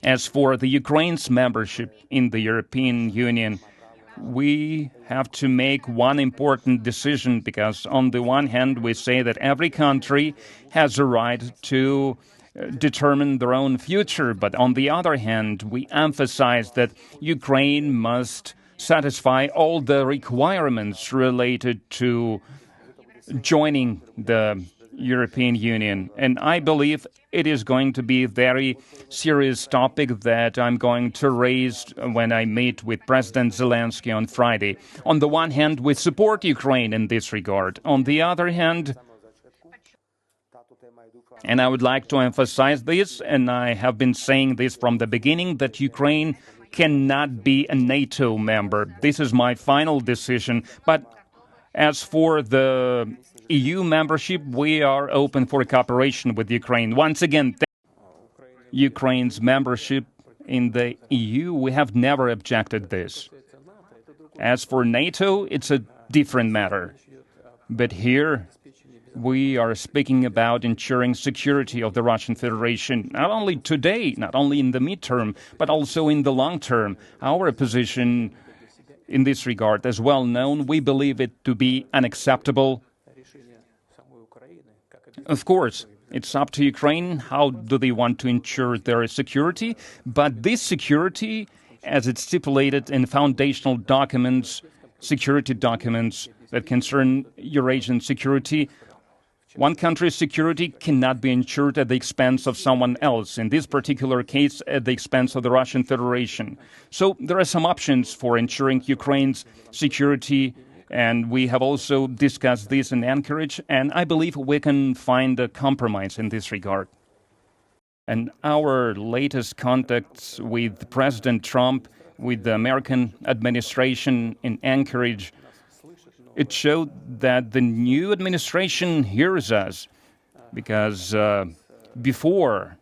As for the Ukraine's membership in the European Union, we have to make one important decision because on the one hand we say that every country has a right to determine their own future, but on the other hand we emphasize that Ukraine must satisfy all the requirements related to joining the European Union. And I believe it is going to be a very serious topic that I'm going to raise when I meet with President Zelensky on Friday. On the one hand, we support Ukraine in this regard. On the other hand, and I would like to emphasize this, and I have been saying this from the beginning, that Ukraine cannot be a NATO member. This is my final decision. But as for the EU membership, we are open for cooperation with Ukraine. Once again, Ukraine's membership in the EU, we have never objected this. As for NATO, it's a different matter. But here, we are speaking about ensuring security of the Russian Federation, not only today, not only in the midterm, but also in the long term. Our position in this regard is well known. We believe it to be unacceptable. Of course, it's up to Ukraine. How do they want to ensure their security? But this security, as it's stipulated in foundational documents, security documents that concern Eurasian security, one country's security cannot be ensured at the expense of someone else, in this particular case, at the expense of the Russian Federation. So there are some options for ensuring Ukraine's security, and we have also discussed this in Anchorage, and I believe we can find a compromise in this regard. And our latest contacts with President Trump, with the American administration in Anchorage, it showed that the new administration hears us, because before,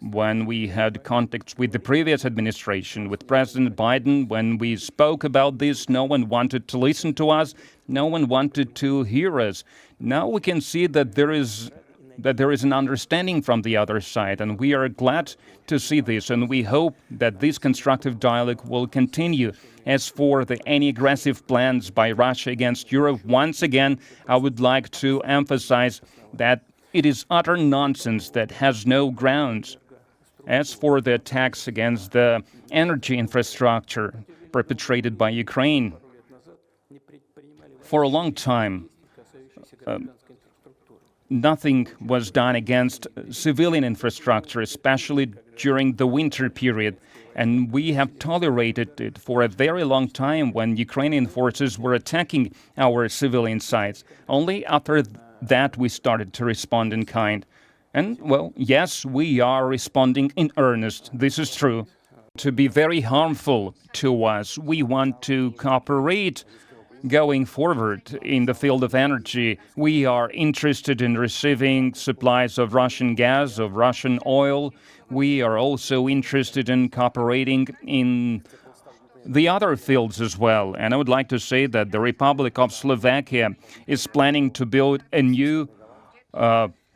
when we had contacts with the previous administration, with President Biden, when we spoke about this, no one wanted to listen to us, no one wanted to hear us. Now we can see that there is an understanding from the other side, and we are glad to see this, and we hope that this constructive dialogue will continue. As for any aggressive plans by Russia against Europe, once again, I would like to emphasize that it is utter nonsense that has no grounds. As for the attacks against the energy infrastructure perpetrated by Ukraine, for a long time, nothing was done against civilian infrastructure, especially during the winter period. And we have tolerated it for a very long time when Ukrainian forces were attacking our civilian sites. Only after that we started to respond in kind. And, well, yes, we are responding in earnest. This is true. To be very harmful to us, we want to cooperate going forward in the field of energy. We are interested in receiving supplies of Russian gas, of Russian oil. We are also interested in cooperating in the other fields as well. And I would like to say that the Republic of Slovakia is planning to build a new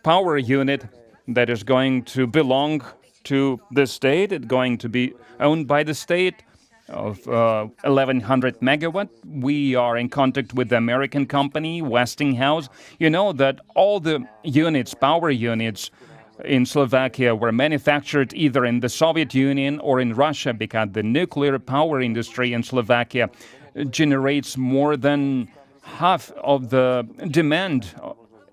power unit that is going to belong to the state. It's going to be owned by the state, of 1,100 megawatt. We are in contact with the American company, Westinghouse. You know that all the units, power units in Slovakia were manufactured either in the Soviet Union or in Russia, because the nuclear power industry in Slovakia generates more than half of the demand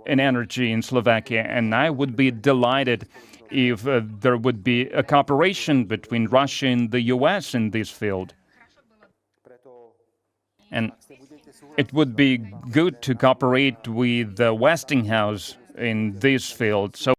in energy in Slovakia. And I would be delighted if there would be a cooperation between Russia and the US in this field. And it would be good to cooperate with Westinghouse in this field. So